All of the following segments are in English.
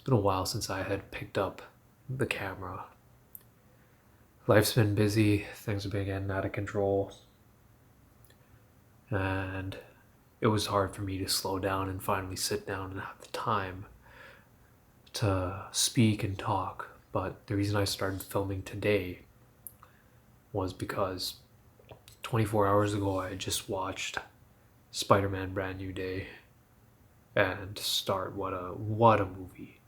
been a while since I had picked up the camera. Life's been busy, things have been getting out of control, and it was hard for me to slow down and finally sit down and have the time to speak and talk. But the reason I started filming today was because 24 hours ago I had just watched Spider-Man Brand New Day, and what a movie.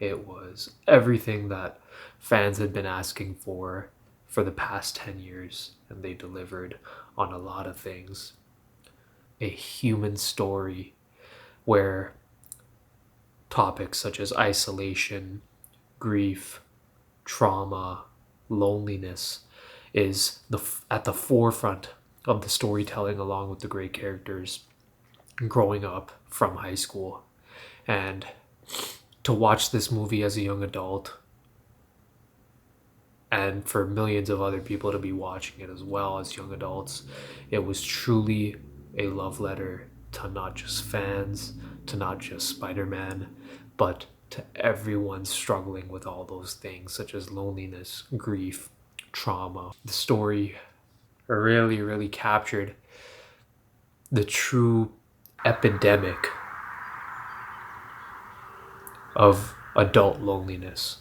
It was everything that fans had been asking for the past 10 years, and they delivered on a lot of things. A human story where topics such as isolation, grief, trauma, loneliness is at the forefront of the storytelling, along with the great characters growing up from high school. And to watch this movie as a young adult, and for millions of other people to be watching it as well as young adults, it was truly a love letter to not just fans, to not just Spider-Man, but to everyone struggling with all those things such as loneliness, grief, trauma. The story really captured the true epidemic of adult loneliness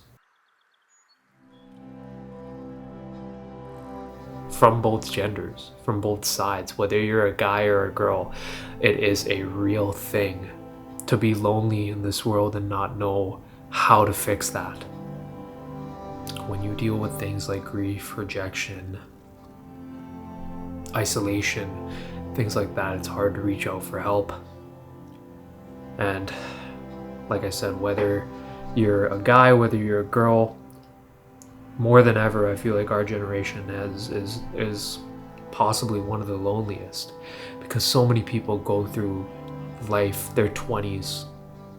from both genders, from both sides. Whether you're a guy or a girl, it is a real thing to be lonely in this world and not know how to fix that. When you deal with things like grief, rejection, isolation, things like that, it's hard to reach out for help. And like I said, whether you're a guy, whether you're a girl, more than ever, I feel like our generation is possibly one of the loneliest, because so many people go through life, their 20s,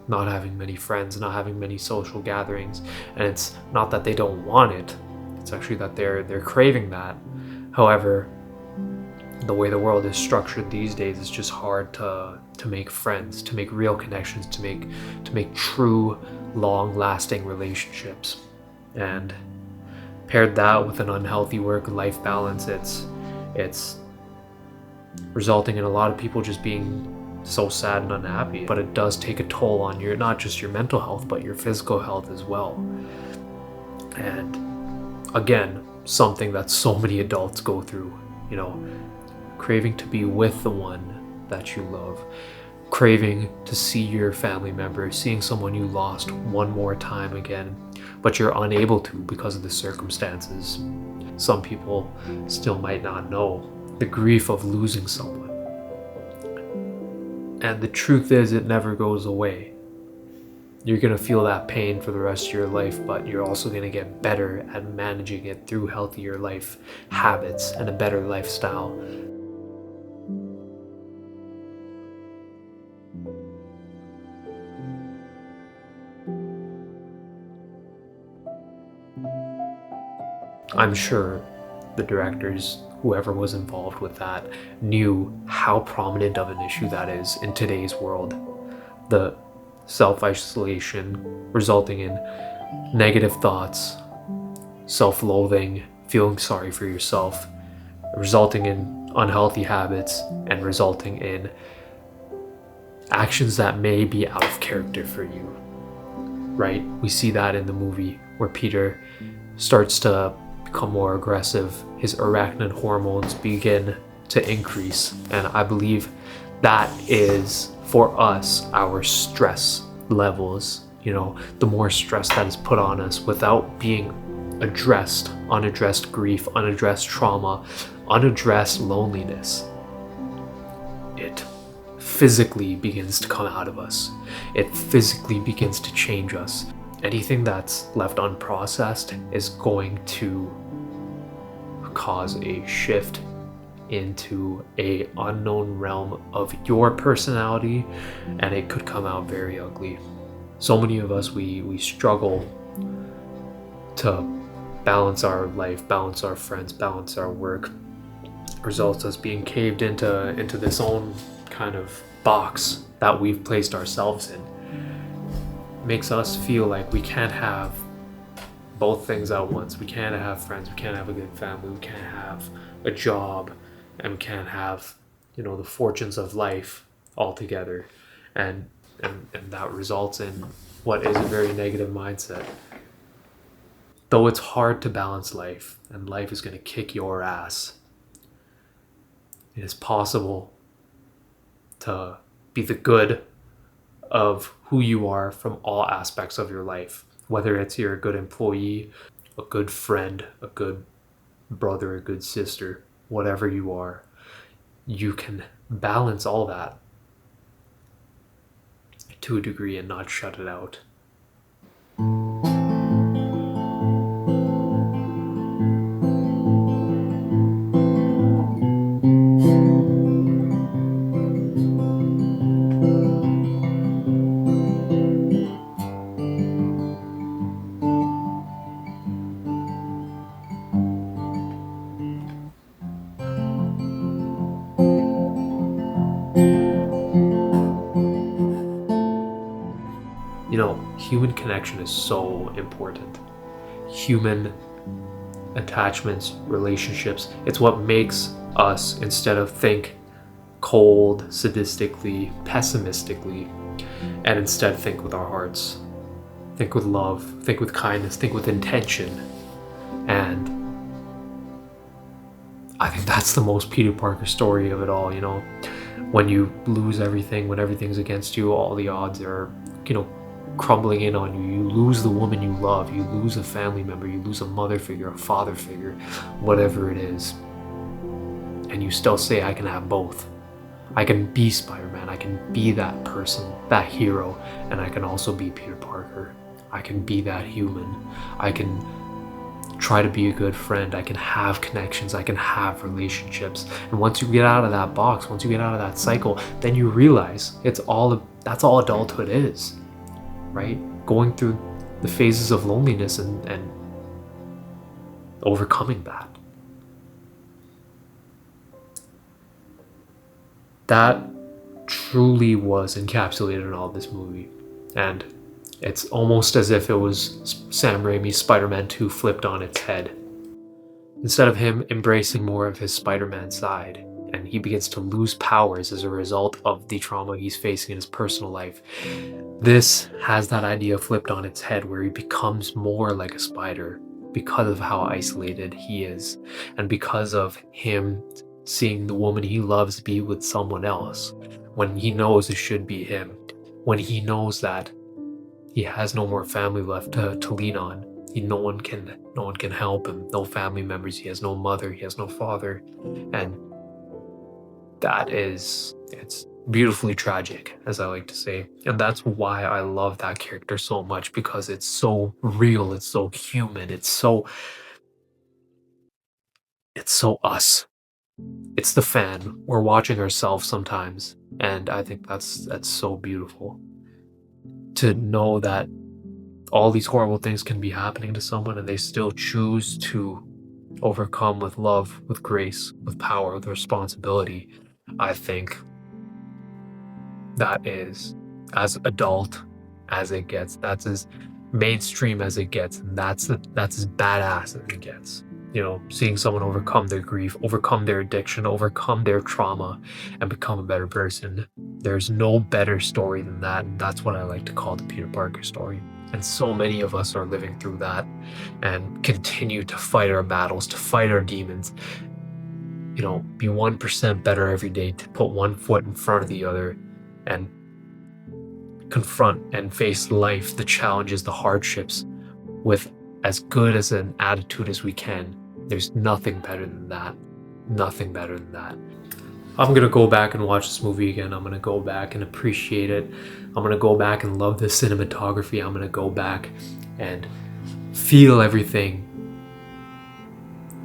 not having many friends, not having many social gatherings. And it's not that they don't want it, it's actually that they're craving that. However, the way the world is structured these days, it's just hard to make friends, to make real connections, to make true, long-lasting relationships. And paired that with an unhealthy work-life balance, it's resulting in a lot of people just being so sad and unhappy. But it does take a toll on your, not just your mental health, but your physical health as well. And again, something that so many adults go through, craving to be with the one that you love, craving to see your family member, seeing someone you lost one more time again, but you're unable to because of the circumstances. Some people still might not know the grief of losing someone. And the truth is, it never goes away. You're going to feel that pain for the rest of your life, but you're also going to get better at managing it through healthier life habits and a better lifestyle. I'm sure the directors, whoever was involved with that, knew how prominent of an issue that is in today's world. The self-isolation resulting in negative thoughts, self-loathing, feeling sorry for yourself, resulting in unhealthy habits, and resulting in actions that may be out of character for you, right? We see that in the movie where Peter starts to become more aggressive, his arachnid hormones begin to increase, and I believe that is, for us, our stress levels. The more stress that is put on us without being addressed, unaddressed grief, unaddressed trauma, unaddressed loneliness, it physically begins to come out of us. It physically begins to change us. Anything that's left unprocessed is going to cause a shift into a unknown realm of your personality, and it could come out very ugly. So many of us, we struggle to balance our life, balance our friends, balance our work. It results us being caved into this own kind of box that we've placed ourselves in. makes us feel like we can't have both things at once. We can't have friends, we can't have a good family, we can't have a job, and we can't have, the fortunes of life all together. And that results in what is a very negative mindset. Though it's hard to balance life, and life is going to kick your ass, it is possible to be the good of who you are from all aspects of your life. Whether it's you're a good employee, a good friend, a good brother, a good sister, whatever you are, you can balance all that to a degree and not shut it out. Human connection is so important. Human attachments, relationships, it's what makes us, instead of think cold, sadistically, pessimistically, and instead think with our hearts. Think with love, think with kindness, think with intention. And I think that's the most Peter Parker story of it all, When you lose everything, when everything's against you, all the odds are, crumbling in on you. You lose the woman you love, you lose a family member, you lose a mother figure, a father figure, whatever it is. And you still say, I can have both. I can be Spider-Man, I can be that person, that hero, and I can also be Peter Parker. I can be that human. I can try to be a good friend. I can have connections. I can have relationships. And once you get out of that box, once you get out of that cycle, then you realize that's all adulthood is. Right? Going through the phases of loneliness and overcoming that. That truly was encapsulated in all this movie. And it's almost as if it was Sam Raimi's Spider-Man 2 flipped on its head. Instead of him embracing more of his Spider-Man side, and he begins to lose powers as a result of the trauma he's facing in his personal life, this has that idea flipped on its head, where he becomes more like a spider because of how isolated he is, and because of him seeing the woman he loves be with someone else when he knows it should be him, when he knows that he has no more family left to lean on. No one can help him, no family members, he has no mother, he has no father. And it's beautifully tragic, as I like to say. And that's why I love that character so much, because it's so real, it's so human, it's so us. It's the fan. We're watching ourselves sometimes, and I think that's so beautiful. To know that all these horrible things can be happening to someone and they still choose to overcome with love, with grace, with power, with responsibility. I think that is as adult as it gets. That's as mainstream as it gets. And that's as badass as it gets. Seeing someone overcome their grief, overcome their addiction, overcome their trauma, and become a better person. There's no better story than that. And that's what I like to call the Peter Parker story. And so many of us are living through that and continue to fight our battles, to fight our demons. Be 1% better every day, to put one foot in front of the other and confront and face life, the challenges, the hardships, with as good as an attitude as we can. There's nothing better than that. Nothing better than that. I'm going to go back and watch this movie again. I'm going to go back and appreciate it. I'm going to go back and love the cinematography. I'm going to go back and feel everything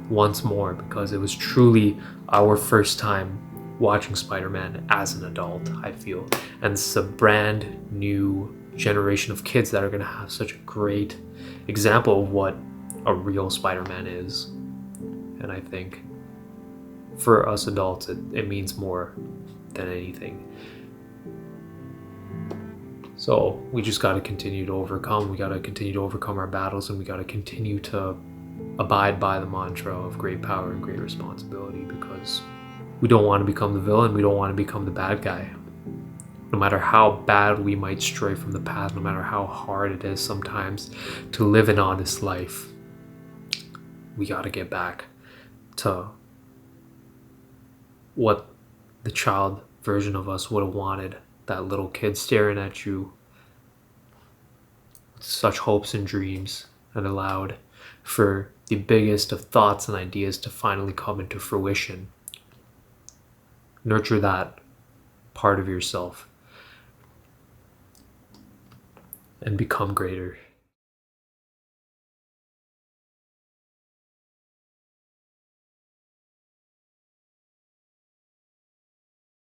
once more, because it was truly our first time watching Spider-Man as an adult, I feel. And it's a brand new generation of kids that are going to have such a great example of what a real Spider-Man is. And I think for us adults, it means more than anything. So we just got to continue to overcome. We got to continue to overcome our battles, and we got to continue to abide by the mantra of great power and great responsibility, because we don't want to become the villain. We don't want to become the bad guy. No matter how bad we might stray from the path, no matter how hard it is sometimes to live an honest life, we got to get back to what the child version of us would have wanted. That little kid staring at you with such hopes and dreams, and allowed for the biggest of thoughts and ideas to finally come into fruition. Nurture that part of yourself and become greater.